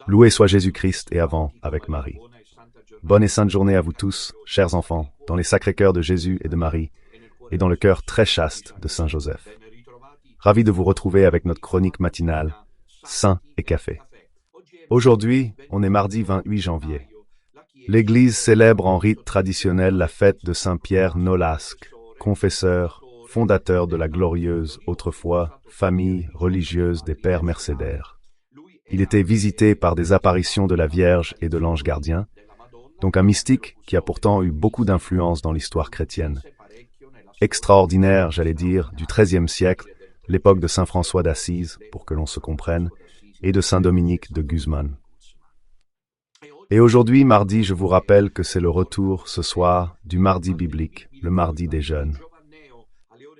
Loué soit Jésus-Christ et avant avec Marie. Bonne et sainte journée à vous tous, chers enfants, dans les sacrés cœurs de Jésus et de Marie, et dans le cœur très chaste de Saint Joseph. Ravi de vous retrouver avec notre chronique matinale, Saint et Café. Aujourd'hui, on est mardi 28 janvier. L'Église célèbre en rite traditionnel la fête de Saint-Pierre Nolasque, confesseur, fondateur de la glorieuse, autrefois, famille religieuse des Pères Mercédaires. Il était visité par des apparitions de la Vierge et de l'ange gardien, donc un mystique qui a pourtant eu beaucoup d'influence dans l'histoire chrétienne. Extraordinaire, j'allais dire, du XIIIe siècle, l'époque de Saint François d'Assise, pour que l'on se comprenne, et de Saint Dominique de Guzman. Et aujourd'hui, mardi, je vous rappelle que c'est le retour, ce soir, du mardi biblique, le mardi des jeûnes.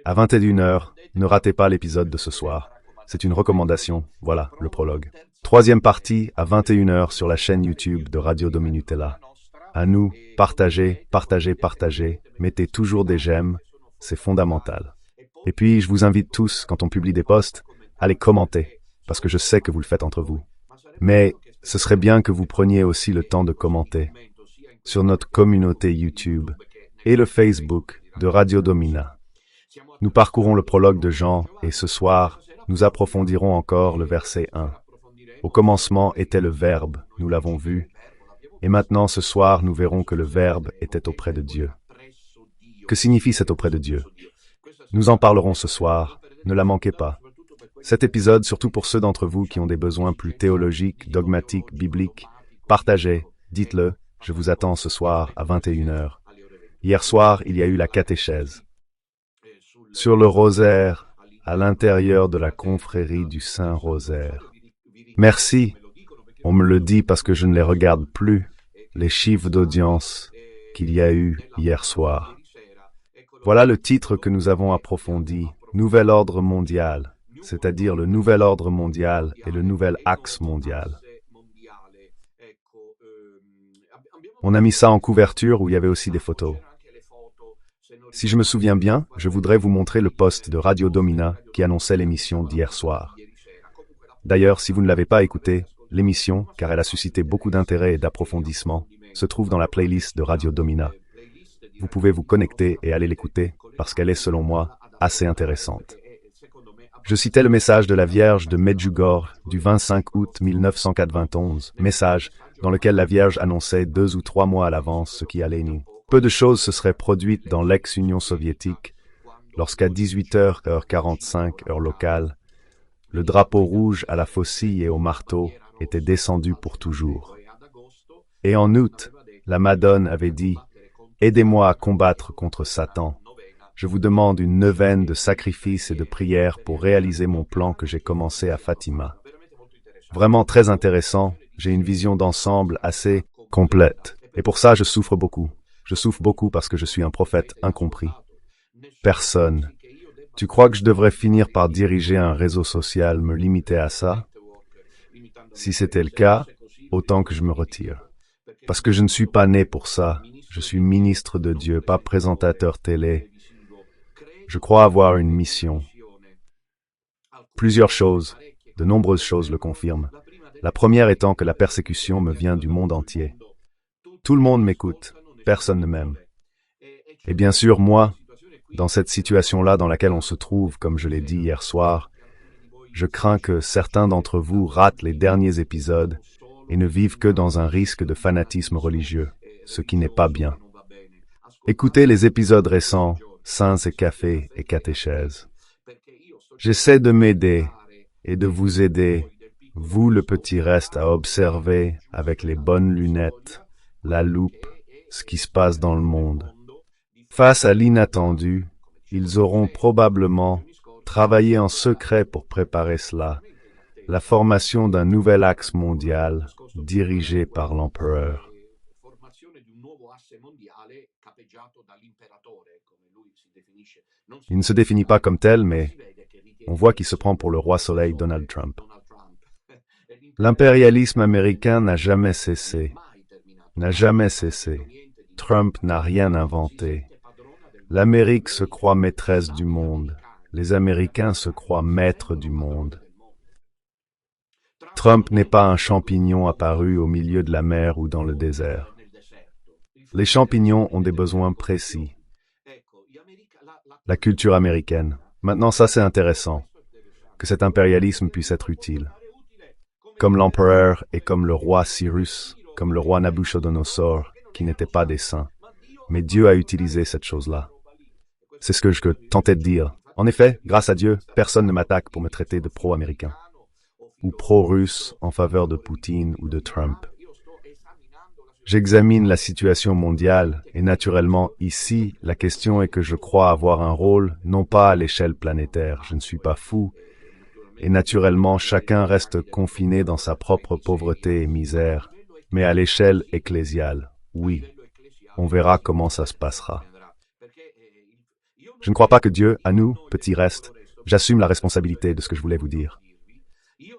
À 21h, ne ratez pas l'épisode de ce soir. C'est une recommandation, voilà, le prologue. Troisième partie, à 21h sur la chaîne YouTube de Radio Dominutella. À nous, partagez, partagez, partagez, mettez toujours des j'aime, c'est fondamental. Et puis, je vous invite tous, quand on publie des posts, à les commenter, parce que je sais que vous le faites entre vous. Mais ce serait bien que vous preniez aussi le temps de commenter sur notre communauté YouTube et le Facebook de Radio Domina. Nous parcourons le prologue de Jean et ce soir, nous approfondirons encore le verset 1. Au commencement était le Verbe, nous l'avons vu, et maintenant ce soir nous verrons que le Verbe était auprès de Dieu. Que signifie cet auprès de Dieu? Nous en parlerons ce soir, ne la manquez pas. Cet épisode, surtout pour ceux d'entre vous qui ont des besoins plus théologiques, dogmatiques, bibliques, partagez, dites-le, je vous attends ce soir à 21h. Hier soir, il y a eu la catéchèse. Sur le rosaire, à l'intérieur de la confrérie du Saint-Rosaire. Merci, on me le dit parce que je ne les regarde plus, les chiffres d'audience qu'il y a eu hier soir. Voilà le titre que nous avons approfondi, Nouvel ordre mondial, c'est-à-dire le nouvel ordre mondial et le nouvel axe mondial. On a mis ça en couverture où il y avait aussi des photos. Si je me souviens bien, je voudrais vous montrer le post de Radio Domina qui annonçait l'émission d'hier soir. D'ailleurs, si vous ne l'avez pas écoutée, l'émission, car elle a suscité beaucoup d'intérêt et d'approfondissement, se trouve dans la playlist de Radio Domina. Vous pouvez vous connecter et aller l'écouter, parce qu'elle est, selon moi, assez intéressante. Je citais le message de la Vierge de Medjugorje du 25 août 1991, message dans lequel la Vierge annonçait 2 ou 3 mois à l'avance ce qui allait nous. Peu de choses se seraient produites dans l'ex-Union soviétique, lorsqu'à 18h45, heure locale, le drapeau rouge à la faucille et au marteau était descendu pour toujours. Et en août, la Madone avait dit « Aidez-moi à combattre contre Satan. Je vous demande une neuvaine de sacrifices et de prières pour réaliser mon plan que j'ai commencé à Fatima. » Vraiment très intéressant, j'ai une vision d'ensemble assez complète. Et pour ça, je souffre beaucoup. Je souffre beaucoup parce que je suis un prophète incompris. Personne. Tu crois que je devrais finir par diriger un réseau social, me limiter à ça? Si c'était le cas, autant que je me retire. Parce que je ne suis pas né pour ça. Je suis ministre de Dieu, pas présentateur télé. Je crois avoir une mission. Plusieurs choses, de nombreuses choses le confirment. La première étant que la persécution me vient du monde entier. Tout le monde m'écoute, personne ne m'aime. Et bien sûr, moi, dans cette situation-là dans laquelle on se trouve, comme je l'ai dit hier soir, je crains que certains d'entre vous ratent les derniers épisodes et ne vivent que dans un risque de fanatisme religieux, ce qui n'est pas bien. Écoutez les épisodes récents, Saints et Café et Catéchèse. J'essaie de m'aider et de vous aider, vous le petit reste, à observer avec les bonnes lunettes, la loupe, ce qui se passe dans le monde. Face à l'inattendu, ils auront probablement travaillé en secret pour préparer cela, la formation d'un nouvel axe mondial dirigé par l'empereur. Il ne se définit pas comme tel, mais on voit qu'il se prend pour le roi soleil Donald Trump. L'impérialisme américain n'a jamais cessé. N'a jamais cessé. Trump n'a rien inventé. L'Amérique se croit maîtresse du monde. Les Américains se croient maîtres du monde. Trump n'est pas un champignon apparu au milieu de la mer ou dans le désert. Les champignons ont des besoins précis. La culture américaine. Maintenant, ça c'est intéressant, que cet impérialisme puisse être utile. Comme l'empereur et comme le roi Cyrus, comme le roi Nabuchodonosor, qui n'étaient pas des saints. Mais Dieu a utilisé cette chose-là. C'est ce que je tentais de dire. En effet, grâce à Dieu, personne ne m'attaque pour me traiter de pro-américain ou pro-russe en faveur de Poutine ou de Trump. J'examine la situation mondiale et naturellement, ici, la question est que je crois avoir un rôle, non pas à l'échelle planétaire, je ne suis pas fou, et naturellement, chacun reste confiné dans sa propre pauvreté et misère, mais à l'échelle ecclésiale, oui, on verra comment ça se passera. Je ne crois pas que Dieu, à nous, petit reste, j'assume la responsabilité de ce que je voulais vous dire.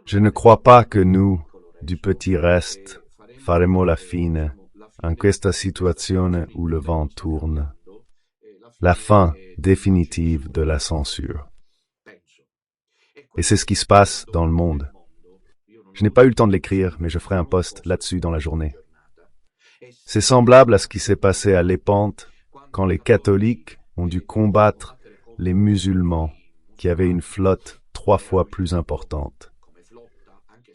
Je ne crois pas que nous, du petit reste, faremo la fine, en questa situazione où le vent tourne, la fin définitive de la censure. Et c'est ce qui se passe dans le monde. Je n'ai pas eu le temps de l'écrire, mais je ferai un post là-dessus dans la journée. C'est semblable à ce qui s'est passé à Lépante, quand les catholiques ont dû combattre les musulmans, qui avaient une flotte 3 fois plus importante.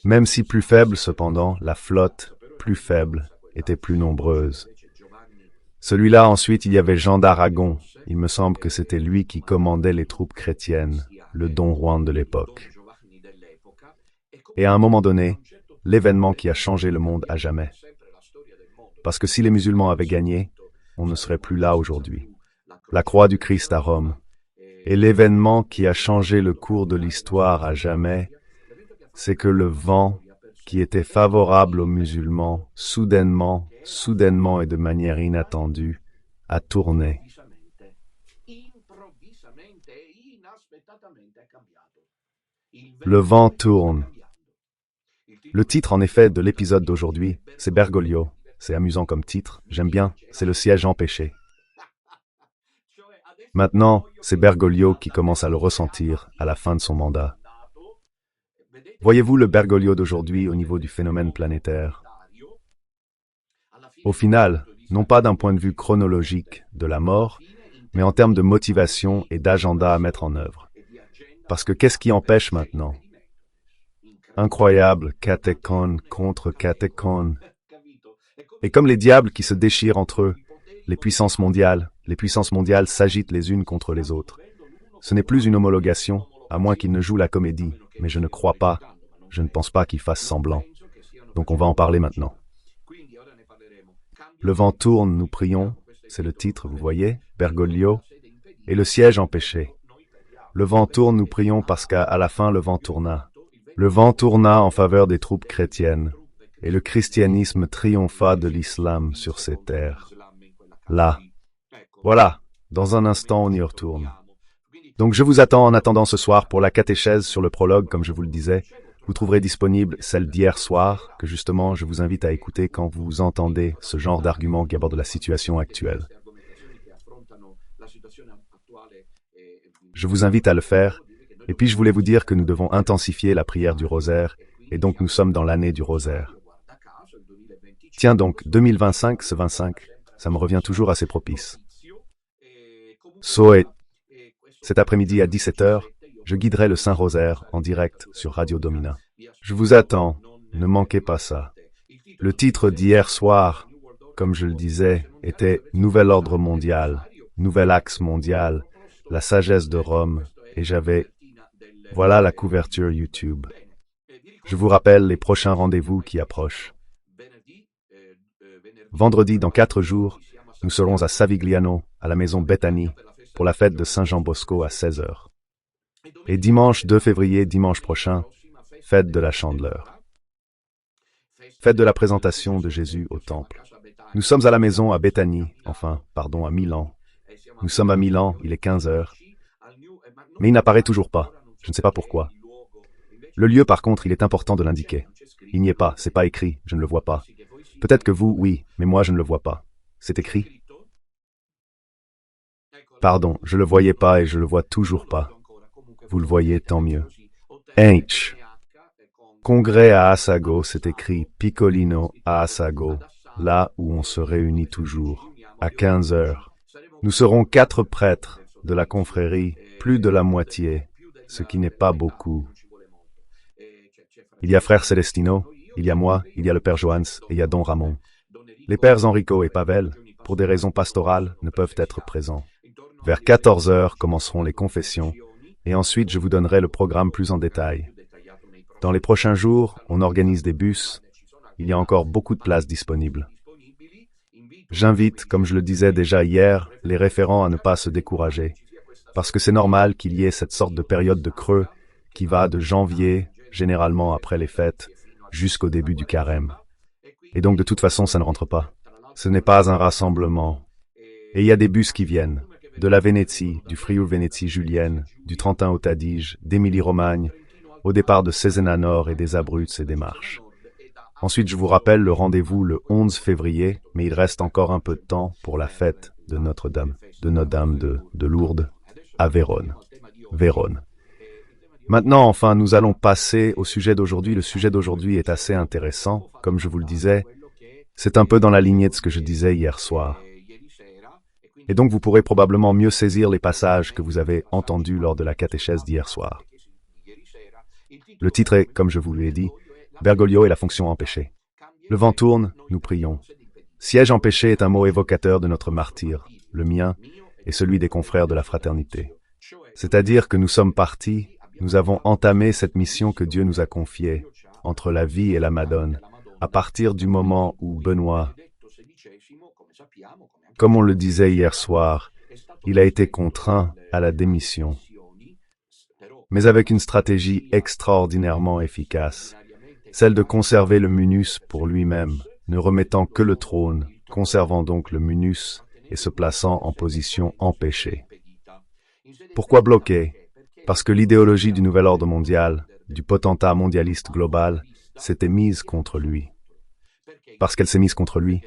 Même si plus faible, cependant, la flotte, plus faible, était plus nombreuse. Celui-là, ensuite, il y avait Jean d'Aragon. Il me semble que c'était lui qui commandait les troupes chrétiennes, le Don Juan de l'époque. Et à un moment donné, l'événement qui a changé le monde à jamais. Parce que si les musulmans avaient gagné, on ne serait plus là aujourd'hui. La croix du Christ à Rome. Et l'événement qui a changé le cours de l'histoire à jamais, c'est que le vent qui était favorable aux musulmans, soudainement et de manière inattendue, a tourné. Le vent tourne. Le titre, en effet, de l'épisode d'aujourd'hui, c'est Bergoglio. C'est amusant comme titre, j'aime bien, c'est le siège empêché. Maintenant, c'est Bergoglio qui commence à le ressentir à la fin de son mandat. Voyez-vous le Bergoglio d'aujourd'hui au niveau du phénomène planétaire? Au final, non pas d'un point de vue chronologique de la mort, mais en termes de motivation et d'agenda à mettre en œuvre. Parce que qu'est-ce qui empêche maintenant? Incroyable, catéchone contre catéchone. Et comme les diables qui se déchirent entre eux, les puissances mondiales s'agitent les unes contre les autres. Ce n'est plus une homologation, à moins qu'ils ne jouent la comédie, mais je ne pense pas qu'ils fassent semblant. Donc on va en parler maintenant. Le vent tourne, nous prions, c'est le titre, vous voyez, Bergoglio, et le siège empêché. Le vent tourne, nous prions parce qu'à la fin le vent tourna. Le vent tourna en faveur des troupes chrétiennes, et le christianisme triompha de l'islam sur ces terres. Là. Voilà, dans un instant on y retourne. Donc je vous attends en attendant ce soir pour la catéchèse sur le prologue, comme je vous le disais. Vous trouverez disponible celle d'hier soir, que justement je vous invite à écouter quand vous entendez ce genre d'arguments qui abordent la situation actuelle. Je vous invite à le faire, et puis je voulais vous dire que nous devons intensifier la prière du rosaire, et donc nous sommes dans l'année du rosaire. Tiens donc, 2025, ce 25, ça me revient toujours assez propice. Cet après-midi à 17h, je guiderai le Saint-Rosaire en direct sur Radio Domina. Je vous attends, ne manquez pas ça. Le titre d'hier soir, comme je le disais, était « Nouvel ordre mondial, nouvel axe mondial, la sagesse de Rome » et j'avais... Voilà la couverture YouTube. Je vous rappelle les prochains rendez-vous qui approchent. Vendredi, dans 4 jours, nous serons à Savigliano, à la maison Bethany, pour la fête de Saint Jean Bosco à 16h. Et dimanche 2 février, dimanche prochain, fête de la Chandeleur. Fête de la présentation de Jésus au temple. Nous sommes à la maison à Bethany, à Milan. Nous sommes à Milan, il est 15h. Mais il n'apparaît toujours pas. Je ne sais pas pourquoi. Le lieu, par contre, il est important de l'indiquer. Il n'y est pas, c'est pas écrit, je ne le vois pas. Peut-être que vous, oui, mais moi je ne le vois pas. C'est écrit? Pardon, je le voyais pas et je le vois toujours pas. Vous le voyez, tant mieux. H. Congrès à Assago, c'est écrit Piccolino à Assago, là où on se réunit toujours, à 15 heures. Nous serons 4 prêtres de la confrérie, plus de la moitié, ce qui n'est pas beaucoup. Il y a frère Celestino, il y a moi, il y a le père Johannes et il y a don Ramon. Les pères Enrico et Pavel, pour des raisons pastorales, ne peuvent être présents. Vers 14 heures commenceront les confessions, et ensuite je vous donnerai le programme plus en détail. Dans les prochains jours, on organise des bus. Il y a encore beaucoup de places disponibles. J'invite, comme je le disais déjà hier, les référents à ne pas se décourager, parce que c'est normal qu'il y ait cette sorte de période de creux qui va de janvier, généralement après les fêtes, jusqu'au début du carême. Et donc de toute façon, ça ne rentre pas. Ce n'est pas un rassemblement. Et il y a des bus qui viennent, de la Vénétie, du Friuli-Vénétie julienne, du Trentin au Tadige, d'Émilie-Romagne, au départ de Cézanne Nord et des Abruzes et des Marches. Ensuite, je vous rappelle le rendez-vous le 11 février, mais il reste encore un peu de temps pour la fête de Notre-Dame, de Lourdes, à Vérone. Vérone. Maintenant, enfin, nous allons passer au sujet d'aujourd'hui. Le sujet d'aujourd'hui est assez intéressant, comme je vous le disais. C'est un peu dans la lignée de ce que je disais hier soir. Et donc, vous pourrez probablement mieux saisir les passages que vous avez entendus lors de la catéchèse d'hier soir. Le titre est, comme je vous l'ai dit, Bergoglio et la fonction empêchée. Le vent tourne, nous prions. Siège empêché est un mot évocateur de notre martyr, le mien et celui des confrères de la fraternité. C'est-à-dire que nous sommes partis, nous avons entamé cette mission que Dieu nous a confiée, entre la vie et la Madone, à partir du moment où Benoît, comme on le disait hier soir, il a été contraint à la démission, mais avec une stratégie extraordinairement efficace, celle de conserver le munus pour lui-même, ne remettant que le trône, conservant donc le munus et se plaçant en position empêchée. Pourquoi bloqué? Parce que l'idéologie du nouvel ordre mondial, du potentat mondialiste global, s'était mise contre lui. Parce qu'elle s'est mise contre lui.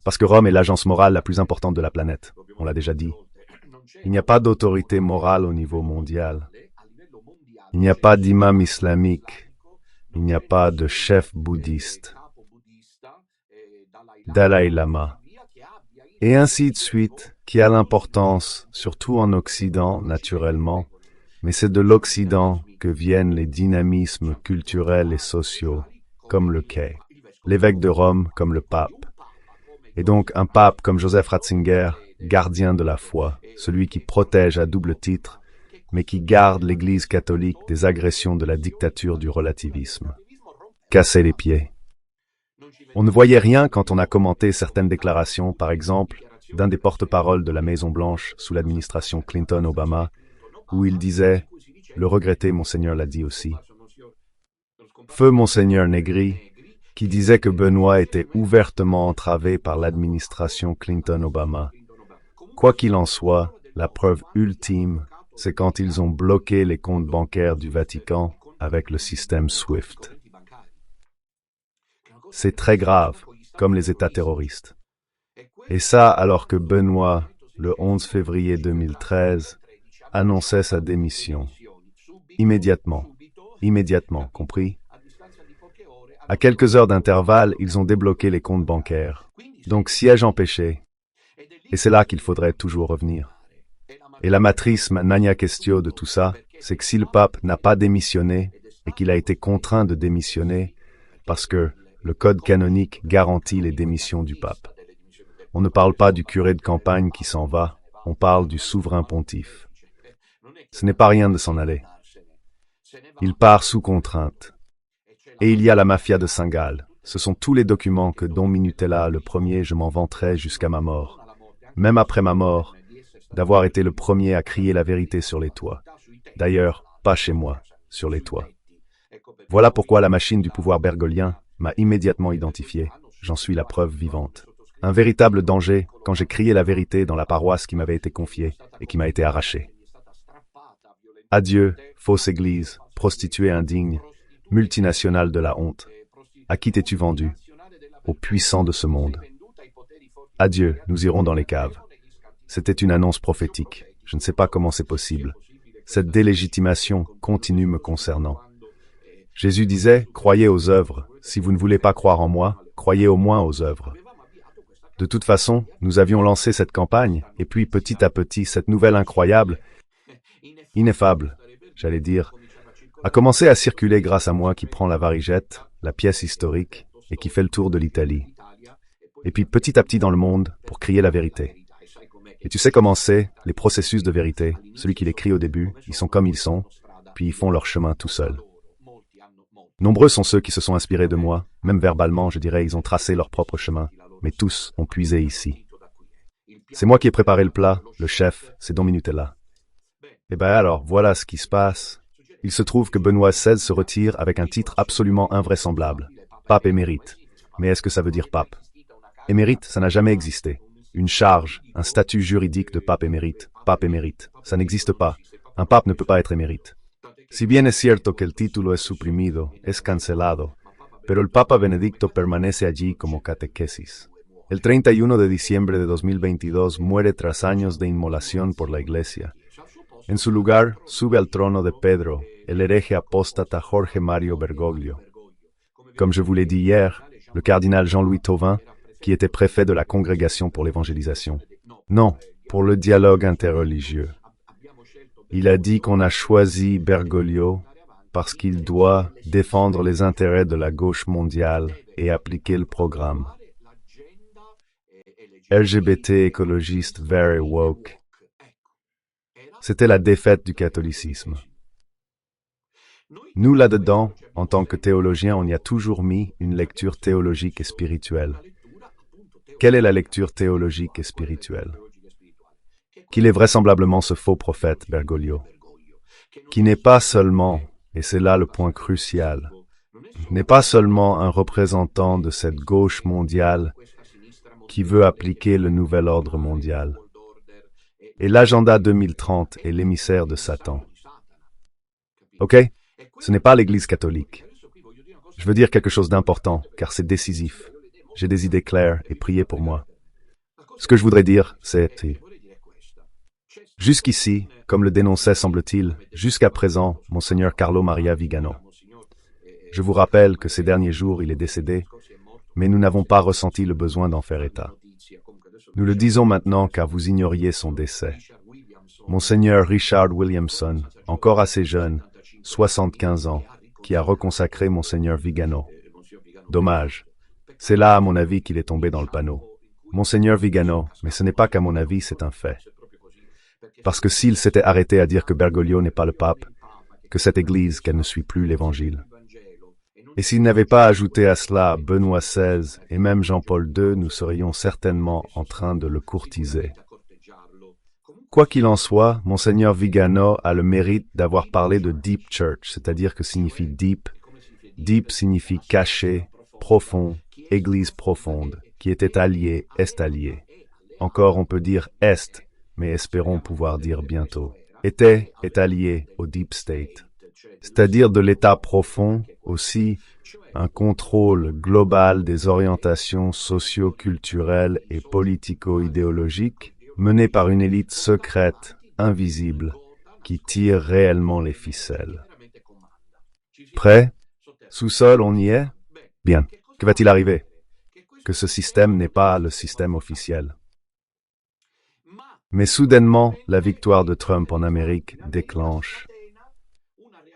Parce que Rome est l'agence morale la plus importante de la planète, on l'a déjà dit. Il n'y a pas d'autorité morale au niveau mondial. Il n'y a pas d'imam islamique. Il n'y a pas de chef bouddhiste. Dalai Lama. Et ainsi de suite, qui a l'importance, surtout en Occident, naturellement, mais c'est de l'Occident que viennent les dynamismes culturels et sociaux, comme le quai, l'évêque de Rome comme le pape, et donc un pape comme Joseph Ratzinger, gardien de la foi, celui qui protège à double titre, mais qui garde l'Église catholique des agressions de la dictature du relativisme. Casser les pieds. On ne voyait rien quand on a commenté certaines déclarations, par exemple, d'un des porte-paroles de la Maison-Blanche sous l'administration Clinton-Obama, où il disait « Le regretté Monseigneur l'a dit aussi ». Feu Monseigneur Negri, qui disait que Benoît était ouvertement entravé par l'administration Clinton-Obama. Quoi qu'il en soit, la preuve ultime, c'est quand ils ont bloqué les comptes bancaires du Vatican avec le système SWIFT. C'est très grave, comme les États terroristes. Et ça alors que Benoît, le 11 février 2013, annonçait sa démission. Immédiatement, compris? À quelques heures d'intervalle, ils ont débloqué les comptes bancaires. Donc siège empêché. Et c'est là qu'il faudrait toujours revenir. Et la matrice magna questio de tout ça, c'est que si le pape n'a pas démissionné et qu'il a été contraint de démissionner, parce que le code canonique garantit les démissions du pape. On ne parle pas du curé de campagne qui s'en va, on parle du souverain pontife. Ce n'est pas rien de s'en aller. Il part sous contrainte. Et il y a la mafia de Saint-Gall. Ce sont tous les documents que Don Minutella, le premier, je m'en vanterai jusqu'à ma mort. Même après ma mort, d'avoir été le premier à crier la vérité sur les toits. D'ailleurs, pas chez moi, sur les toits. Voilà pourquoi la machine du pouvoir bergolien m'a immédiatement identifié. J'en suis la preuve vivante. Un véritable danger quand j'ai crié la vérité dans la paroisse qui m'avait été confiée et qui m'a été arrachée. Adieu, fausse église, prostituée indigne, multinationale de la honte. À qui t'es-tu vendu? Aux puissants de ce monde. Adieu, nous irons dans les caves. C'était une annonce prophétique. Je ne sais pas comment c'est possible. Cette délégitimation continue me concernant. Jésus disait, croyez aux œuvres. Si vous ne voulez pas croire en moi, croyez au moins aux œuvres. De toute façon, nous avions lancé cette campagne, et puis petit à petit, cette nouvelle incroyable, ineffable, j'allais dire, a commencé à circuler grâce à moi qui prend la varigette, la pièce historique, et qui fait le tour de l'Italie. Et puis petit à petit dans le monde, pour crier la vérité. Et tu sais comment c'est, les processus de vérité, celui qui les crie au début, ils sont comme ils sont, puis ils font leur chemin tout seuls. Nombreux sont ceux qui se sont inspirés de moi, même verbalement, je dirais, ils ont tracé leur propre chemin, mais tous ont puisé ici. C'est moi qui ai préparé le plat, le chef, c'est Don Minutella. Eh ben alors, voilà ce qui se passe. Il se trouve que Benoît XVI se retire avec un titre absolument invraisemblable, pape émérite. Mais est-ce que ça veut dire pape? Émérite, ça n'a jamais existé. Une charge, un statut juridique de pape émérite, ça n'existe pas. Un pape ne peut pas être émérite. Si bien es cierto que el título es suprimido, es cancelado, pero el Papa Benedicto permanece allí como catequesis. El 31 de diciembre de 2022 muere tras años de inmolación por la Iglesia. En su lugar, sube al trono de Pedro, el hereje apóstata Jorge Mario Bergoglio. Comme je vous l'ai dit hier, le cardinal Jean-Louis Thauvin, qui était préfet de la Congrégation pour l'évangélisation. Non, pour le dialogue interreligieux. Il a dit qu'on a choisi Bergoglio parce qu'il doit défendre les intérêts de la gauche mondiale et appliquer le programme. LGBT écologiste very woke. C'était la défaite du catholicisme. Nous, là-dedans, en tant que théologiens, on y a toujours mis une lecture théologique et spirituelle. Quelle est la lecture théologique et spirituelle? Qu'il est vraisemblablement ce faux prophète, Bergoglio, qui n'est pas seulement, et c'est là le point crucial, n'est pas seulement un représentant de cette gauche mondiale qui veut appliquer le nouvel ordre mondial. Et l'agenda 2030 est l'émissaire de Satan. Ok? Ce n'est pas l'Église catholique. Je veux dire quelque chose d'important, car c'est décisif. J'ai des idées claires et priez pour moi. Ce que je voudrais dire, c'est... Jusqu'ici, comme le dénonçait, semble-t-il, jusqu'à présent, Monseigneur Carlo Maria Vigano. Je vous rappelle que ces derniers jours, il est décédé, mais nous n'avons pas ressenti le besoin d'en faire état. Nous le disons maintenant car vous ignoriez son décès. Monseigneur Richard Williamson, encore assez jeune, 75 ans, qui a reconsacré Monseigneur Vigano. Dommage. C'est là, à mon avis, qu'il est tombé dans le panneau. Monseigneur Vigano, mais ce n'est pas qu'à mon avis, c'est un fait. Parce que s'il s'était arrêté à dire que Bergoglio n'est pas le pape, que cette Église, qu'elle ne suit plus l'Évangile, et s'il n'avait pas ajouté à cela Benoît XVI et même Jean-Paul II, nous serions certainement en train de le courtiser. Quoi qu'il en soit, Monseigneur Vigano a le mérite d'avoir parlé de Deep Church, c'est-à-dire que signifie deep. Deep signifie caché, profond, Église profonde, qui était alliée, est alliée. Encore on peut dire est, mais espérons pouvoir dire bientôt. Était est allié au Deep State, c'est-à-dire de l'état profond, aussi un contrôle global des orientations socio-culturelles et politico-idéologiques menées par une élite secrète, invisible, qui tire réellement les ficelles. Prêt? Sous-sol, on y est? Bien. Que va-t-il arriver? Que ce système n'est pas le système officiel. Mais soudainement, la victoire de Trump en Amérique déclenche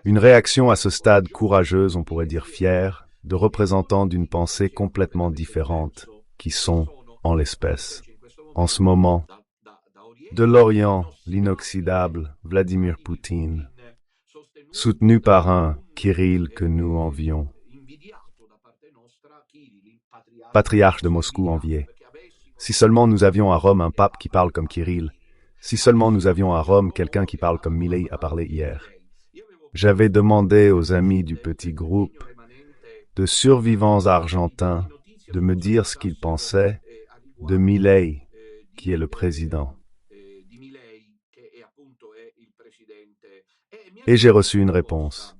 une réaction à ce stade courageuse, on pourrait dire fière, de représentants d'une pensée complètement différente, qui sont, en l'espèce, en ce moment, de l'Orient, l'inoxydable Vladimir Poutine, soutenu par un Kirill que nous envions, patriarche de Moscou envié. Si seulement nous avions à Rome un pape qui parle comme Kirill, si seulement nous avions à Rome quelqu'un qui parle comme Milei a parlé hier. J'avais demandé aux amis du petit groupe de survivants argentins de me dire ce qu'ils pensaient de Milei, qui est le président. Et j'ai reçu une réponse.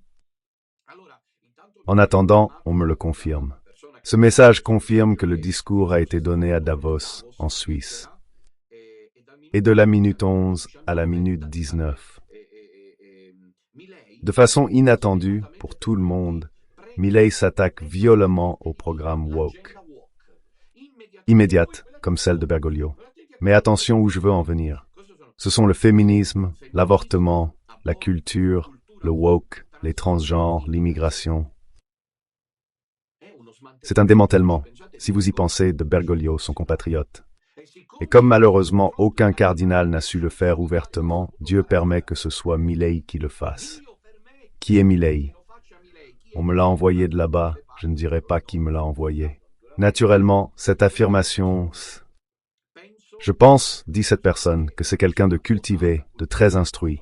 En attendant, on me le confirme. Ce message confirme que le discours a été donné à Davos, en Suisse. Et de la minute 11 à la minute 19. De façon inattendue pour tout le monde, Milei s'attaque violemment au programme woke. Immédiate, comme celle de Bergoglio. Mais attention où je veux en venir. Ce sont le féminisme, l'avortement, la culture, le woke, les transgenres, l'immigration. C'est un démantèlement, si vous y pensez, de Bergoglio, son compatriote. Et comme malheureusement aucun cardinal n'a su le faire ouvertement, Dieu permet que ce soit Milei qui le fasse. Qui est Milei? On me l'a envoyé de là-bas, je ne dirai pas qui me l'a envoyé. Naturellement, cette affirmation... Je pense, dit cette personne, que c'est quelqu'un de cultivé, de très instruit.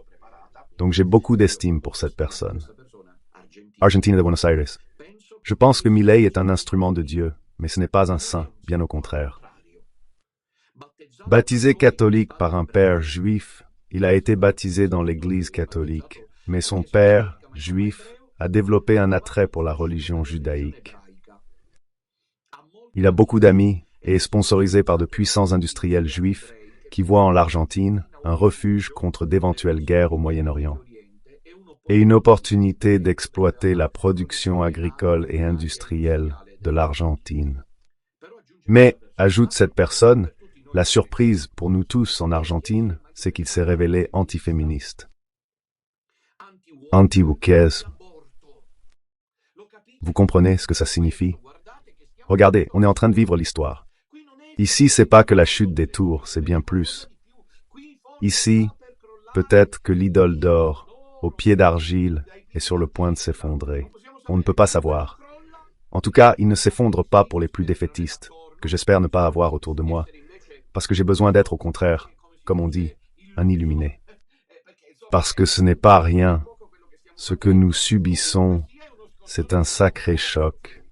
Donc j'ai beaucoup d'estime pour cette personne. Argentina de Buenos Aires. Je pense que Milei est un instrument de Dieu, mais ce n'est pas un saint, bien au contraire. Baptisé catholique par un père juif, il a été baptisé dans l'Église catholique, mais son père, juif, a développé un attrait pour la religion judaïque. Il a beaucoup d'amis et est sponsorisé par de puissants industriels juifs qui voient en l'Argentine un refuge contre d'éventuelles guerres au Moyen-Orient et une opportunité d'exploiter la production agricole et industrielle de l'Argentine. Mais, ajoute cette personne, la surprise pour nous tous en Argentine, c'est qu'il s'est révélé antiféministe. Anti-wokisme. Vous comprenez ce que ça signifie? Regardez, on est en train de vivre l'histoire. Ici, c'est pas que la chute des tours, c'est bien plus. Ici, peut-être que l'idole d'or, au pied d'argile, est sur le point de s'effondrer. On ne peut pas savoir. En tout cas, il ne s'effondre pas pour les plus défaitistes, que j'espère ne pas avoir autour de moi, parce que j'ai besoin d'être au contraire, comme on dit, un illuminé. Parce que ce n'est pas rien. Ce que nous subissons, c'est un sacré choc.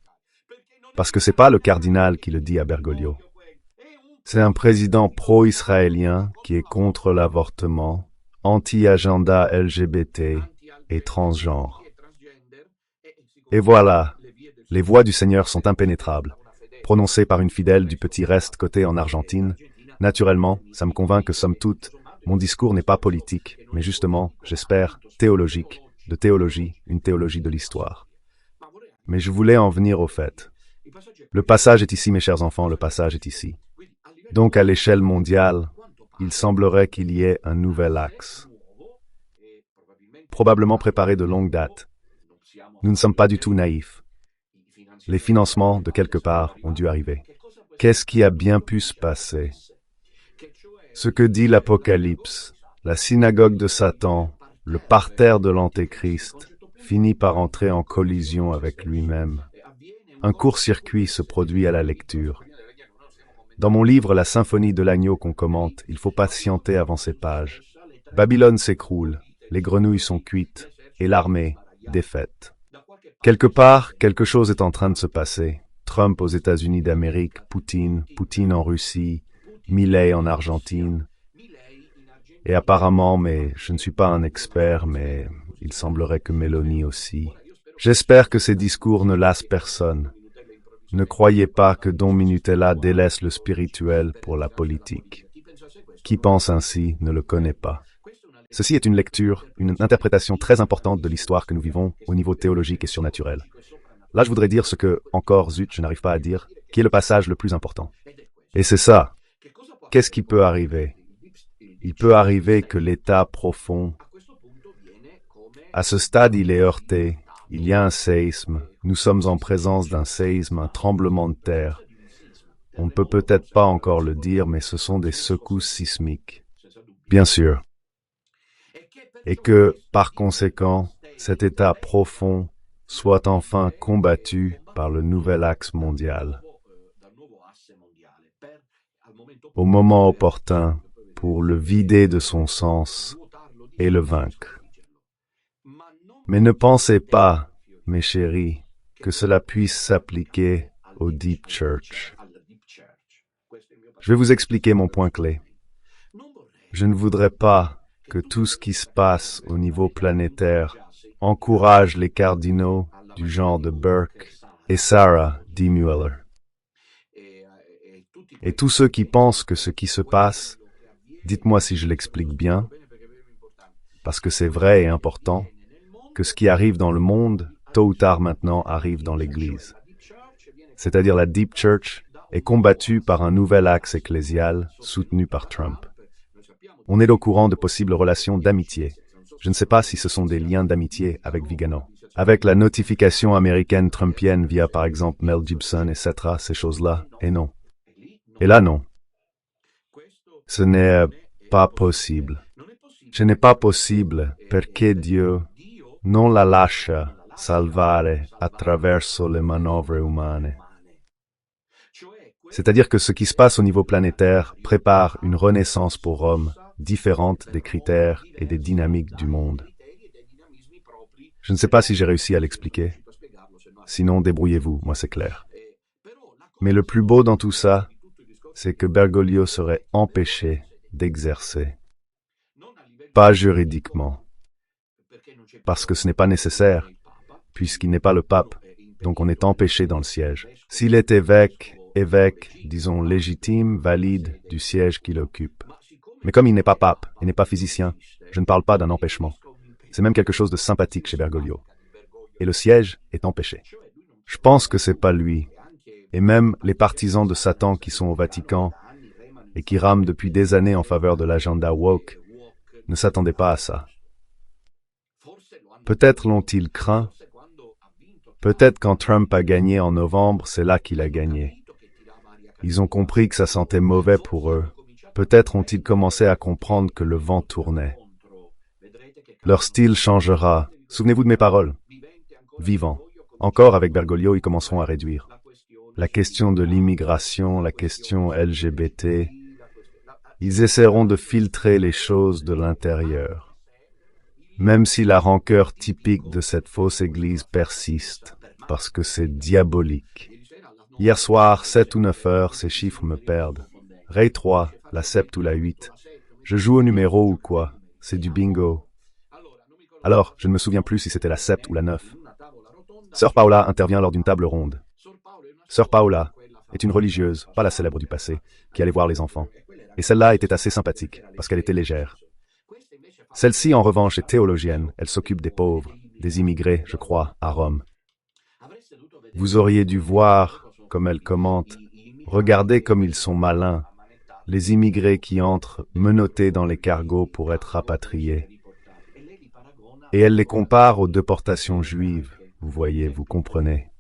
Parce que c'est pas le cardinal qui le dit à Bergoglio. C'est un président pro-israélien qui est contre l'avortement, anti-agenda LGBT et transgenre. Et voilà, les voix du Seigneur sont impénétrables. Prononcées par une fidèle du petit reste côté en Argentine, naturellement, ça me convainc que somme toute, mon discours n'est pas politique, mais justement, j'espère, théologique, de théologie, une théologie de l'histoire. Mais je voulais en venir au fait. Le passage est ici, mes chers enfants, le passage est ici. Donc, à l'échelle mondiale, il semblerait qu'il y ait un nouvel axe. Probablement préparé de longue date. Nous ne sommes pas du tout naïfs. Les financements, de quelque part, ont dû arriver. Qu'est-ce qui a bien pu se passer? Ce que dit l'Apocalypse, la synagogue de Satan, le parterre de l'Antéchrist, finit par entrer en collision avec lui-même. Un court-circuit se produit à la lecture. Dans mon livre La symphonie de l'agneau qu'on commente, il faut patienter avant ces pages. Babylone s'écroule, les grenouilles sont cuites, et l'armée, défaite. Quelque part, quelque chose est en train de se passer. Trump aux États-Unis d'Amérique, Poutine en Russie, Milei en Argentine. Et apparemment, mais je ne suis pas un expert, mais il semblerait que Meloni aussi. J'espère que ces discours ne lassent personne. Ne croyez pas que Don Minutella délaisse le spirituel pour la politique. Qui pense ainsi ne le connaît pas. Ceci est une lecture, une interprétation très importante de l'histoire que nous vivons au niveau théologique et surnaturel. Là, je voudrais dire ce que, encore zut, je n'arrive pas à dire, qui est le passage le plus important. Et c'est ça. Qu'est-ce qui peut arriver? Il peut arriver que l'état profond, à ce stade, il est heurté. Il y a un séisme. Nous sommes en présence d'un séisme, un tremblement de terre. On ne peut peut-être pas encore le dire, mais ce sont des secousses sismiques. Bien sûr. Et que, par conséquent, cet état profond soit enfin combattu par le nouvel axe mondial. Au moment opportun, pour le vider de son sens et le vaincre. Mais ne pensez pas, mes chéris, que cela puisse s'appliquer au Deep Church. Je vais vous expliquer mon point clé. Je ne voudrais pas que tout ce qui se passe au niveau planétaire encourage les cardinaux du genre de Burke et Sarah D. Mueller. Et tous ceux qui pensent que ce qui se passe, dites-moi si je l'explique bien, parce que c'est vrai et important, que ce qui arrive dans le monde, tôt ou tard maintenant, arrive dans l'Église. C'est-à-dire la Deep Church est combattue par un nouvel axe ecclésial soutenu par Trump. On est au courant de possibles relations d'amitié. Je ne sais pas si ce sont des liens d'amitié avec Vigano. Avec la notification américaine trumpienne via par exemple Mel Gibson, etc., ces choses-là, et non. Et là, non. Ce n'est pas possible. Ce n'est pas possible perché Dio non la lascia salvare attraverso le manovre umane. C'est-à-dire que ce qui se passe au niveau planétaire prépare une renaissance pour Rome différente des critères et des dynamiques du monde. Je ne sais pas si j'ai réussi à l'expliquer. Sinon, débrouillez-vous, moi c'est clair. Mais le plus beau dans tout ça, c'est que Bergoglio serait empêché d'exercer. Pas juridiquement. Parce que ce n'est pas nécessaire, puisqu'il n'est pas le pape, donc on est empêché dans le siège. S'il est évêque, disons légitime, valide du siège qu'il occupe. Mais comme il n'est pas pape et n'est pas physicien, je ne parle pas d'un empêchement. C'est même quelque chose de sympathique chez Bergoglio. Et le siège est empêché. Je pense que c'est pas lui. Et même les partisans de Satan qui sont au Vatican et qui rament depuis des années en faveur de l'agenda woke ne s'attendaient pas à ça. Peut-être l'ont-ils craint. Peut-être quand Trump a gagné en novembre, c'est là qu'il a gagné. Ils ont compris que ça sentait mauvais pour eux. Peut-être ont-ils commencé à comprendre que le vent tournait. Leur style changera. Souvenez-vous de mes paroles. Vivant. Encore avec Bergoglio, ils commenceront à réduire. La question de l'immigration, la question LGBT, ils essaieront de filtrer les choses de l'intérieur. Même si la rancœur typique de cette fausse église persiste, parce que c'est diabolique. Hier soir, 7 ou 9 heures, ces chiffres me perdent. Ré 3, la 7 ou la 8. Je joue au numéro ou quoi? C'est du bingo. Alors, je ne me souviens plus si c'était la 7 ou la 9. Sœur Paola intervient lors d'une table ronde. Sœur Paola est une religieuse, pas la célèbre du passé, qui allait voir les enfants. Et celle-là était assez sympathique, parce qu'elle était légère. Celle-ci, en revanche, est théologienne. Elle s'occupe des pauvres, des immigrés, je crois, à Rome. Vous auriez dû voir comme elle commente. Regardez comme ils sont malins. Les immigrés qui entrent menottés dans les cargos pour être rapatriés. Et elle les compare aux déportations juives. Vous voyez, vous comprenez.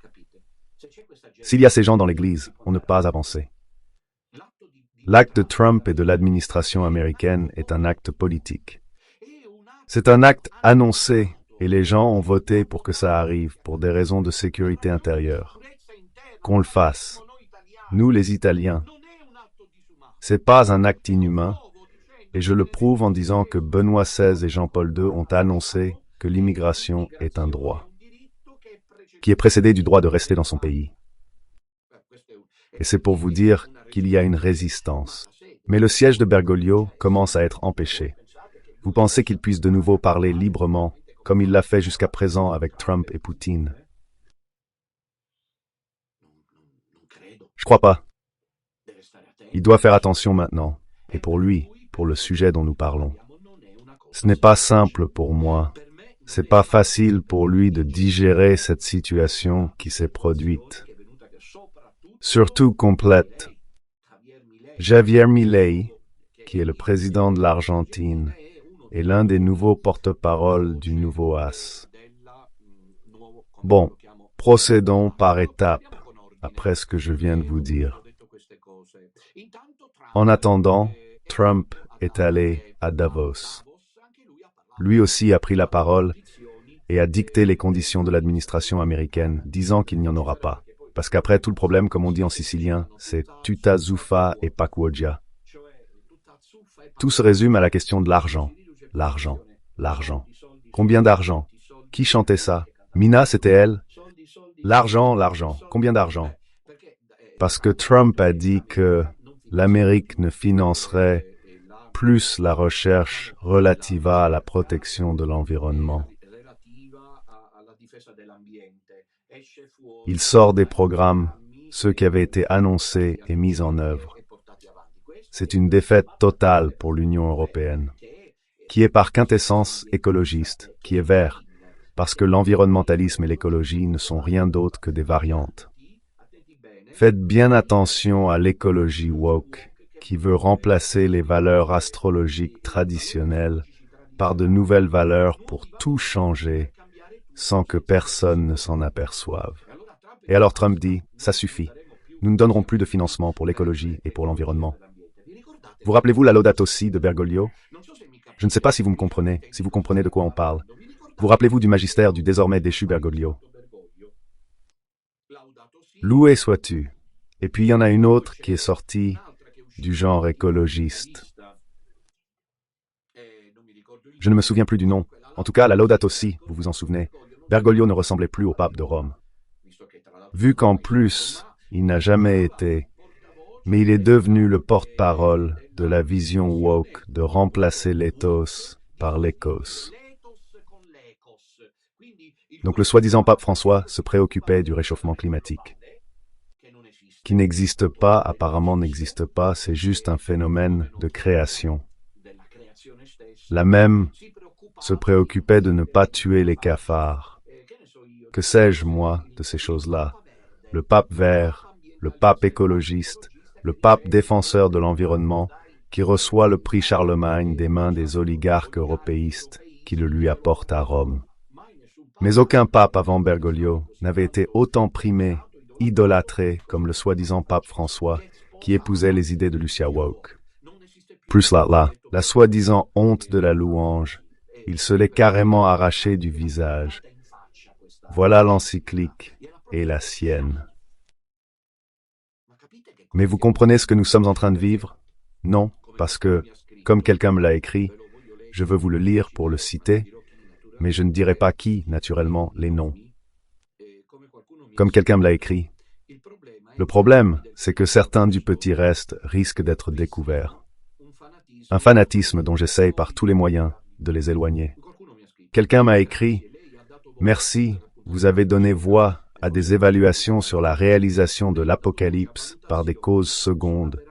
S'il y a ces gens dans l'Église, on ne peut pas avancer. L'acte de Trump et de l'administration américaine est un acte politique. C'est un acte annoncé et les gens ont voté pour que ça arrive pour des raisons de sécurité intérieure. Qu'on le fasse. Nous, les Italiens. C'est pas un acte inhumain et je le prouve en disant que Benoît XVI et Jean-Paul II ont annoncé que l'immigration est un droit, qui est précédé du droit de rester dans son pays. Et c'est pour vous dire qu'il y a une résistance. Mais le siège de Bergoglio commence à être empêché. Vous pensez qu'il puisse de nouveau parler librement, comme il l'a fait jusqu'à présent avec Trump et Poutine? Je crois pas. Il doit faire attention maintenant, et pour lui, pour le sujet dont nous parlons. Ce n'est pas simple pour moi. C'est pas facile pour lui de digérer cette situation qui s'est produite. Surtout complète. Javier Milei, qui est le président de l'Argentine, est l'un des nouveaux porte-parole du nouveau AS. Bon, procédons par étapes, après ce que je viens de vous dire. En attendant, Trump est allé à Davos. Lui aussi a pris la parole et a dicté les conditions de l'administration américaine, disant qu'il n'y en aura pas. Parce qu'après, tout le problème, comme on dit en sicilien, c'est tutta zuffa e pacuoggia. Tout se résume à la question de l'argent. L'argent. L'argent. Combien d'argent? Qui chantait ça? Mina, c'était elle? L'argent, l'argent. Combien d'argent? Parce que Trump a dit que l'Amérique ne financerait plus la recherche relative à la protection de l'environnement. Il sort des programmes, ceux qui avaient été annoncés et mis en œuvre. C'est une défaite totale pour l'Union européenne, qui est par quintessence écologiste, qui est vert, parce que l'environnementalisme et l'écologie ne sont rien d'autre que des variantes. Faites bien attention à l'écologie woke, qui veut remplacer les valeurs astrologiques traditionnelles par de nouvelles valeurs pour tout changer, sans que personne ne s'en aperçoive. Et alors Trump dit, ça suffit. Nous ne donnerons plus de financement pour l'écologie et pour l'environnement. Vous rappelez-vous la Laudato Si de Bergoglio? Je ne sais pas si vous me comprenez, si vous comprenez de quoi on parle. Vous rappelez-vous du magistère du désormais déchu Bergoglio? Loué sois-tu. Et puis il y en a une autre qui est sortie du genre écologiste. Je ne me souviens plus du nom. En tout cas, la Laudato Si, vous vous en souvenez. Bergoglio ne ressemblait plus au pape de Rome. Vu qu'en plus, il n'a jamais été, mais il est devenu le porte-parole de la vision woke de remplacer l'éthos par l'écos. Donc le soi-disant pape François se préoccupait du réchauffement climatique, qui n'existe pas, apparemment n'existe pas, c'est juste un phénomène de création. La même se préoccupait de ne pas tuer les cafards. Que sais-je, moi, de ces choses-là? Le pape vert, le pape écologiste, le pape défenseur de l'environnement, qui reçoit le prix Charlemagne des mains des oligarques européistes qui le lui apportent à Rome. Mais aucun pape avant Bergoglio n'avait été autant primé, idolâtré comme le soi-disant pape François, qui épousait les idées de Lucia Woke. Plus là, la soi-disant honte de la louange, il se l'est carrément arraché du visage. Voilà l'encyclique et la sienne. Mais vous comprenez ce que nous sommes en train de vivre? Non, parce que, comme quelqu'un me l'a écrit, je veux vous le lire pour le citer, mais je ne dirai pas qui, naturellement, les noms. Comme quelqu'un me l'a écrit. Le problème, c'est que certains du petit reste risquent d'être découverts. Un fanatisme dont j'essaye par tous les moyens de les éloigner. Quelqu'un m'a écrit « Merci, vous avez donné voix à des évaluations sur la réalisation de l'apocalypse par des causes secondes,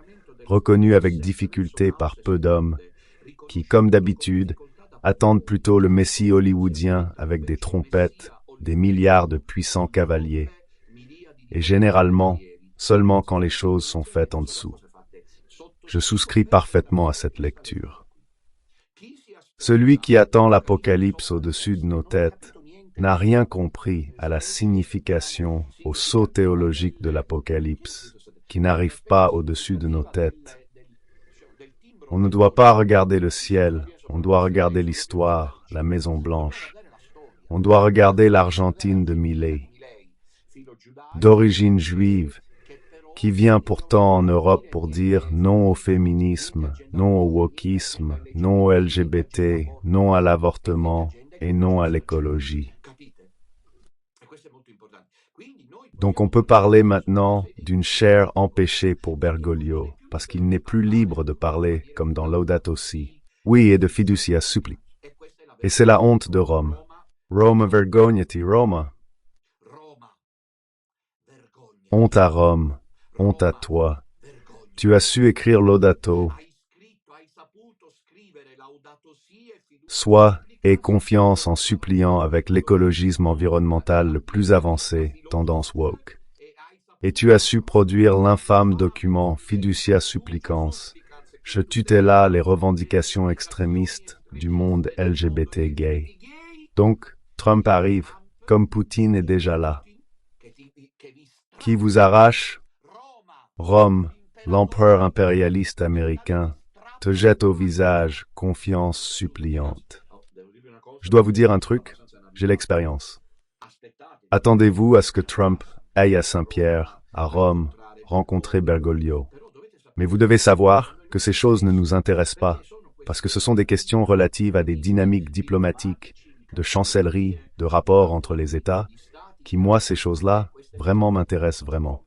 reconnues avec difficulté par peu d'hommes, qui, comme d'habitude, attendent plutôt le messie hollywoodien avec des trompettes, des milliards de puissants cavaliers, et généralement seulement quand les choses sont faites en dessous. Je souscris parfaitement à cette lecture. Celui qui attend l'apocalypse au-dessus de nos têtes n'a rien compris à la signification, au saut théologique de l'apocalypse, qui n'arrive pas au-dessus de nos têtes. On ne doit pas regarder le ciel, on doit regarder l'histoire, la Maison Blanche. On doit regarder l'Argentine de Milei, d'origine juive, qui vient pourtant en Europe pour dire non au féminisme, non au wokisme, non au LGBT, non à l'avortement et non à l'écologie. Donc on peut parler maintenant d'une chair empêchée pour Bergoglio, parce qu'il n'est plus libre de parler comme dans Laudato Si. Oui, et de fiducia suppli. Et c'est la honte de Rome. Roma vergognati Roma. Honte à Rome, honte à toi. Tu as su écrire Laudato. Sois et confiance en suppliant avec l'écologisme environnemental le plus avancé, tendance woke. Et tu as su produire l'infâme document Fiducia Supplicans. Je tutéla les revendications extrémistes du monde LGBT gay. Donc, Trump arrive, comme Poutine est déjà là. Qui vous arrache? Rome, l'empereur impérialiste américain, te jette au visage confiance suppliante. Je dois vous dire un truc, j'ai l'expérience. Attendez-vous à ce que Trump aille à Saint-Pierre, à Rome, rencontrer Bergoglio. Mais vous devez savoir que ces choses ne nous intéressent pas, parce que ce sont des questions relatives à des dynamiques diplomatiques, de chancellerie, de rapports entre les États, qui, moi, ces choses-là, vraiment m'intéressent vraiment.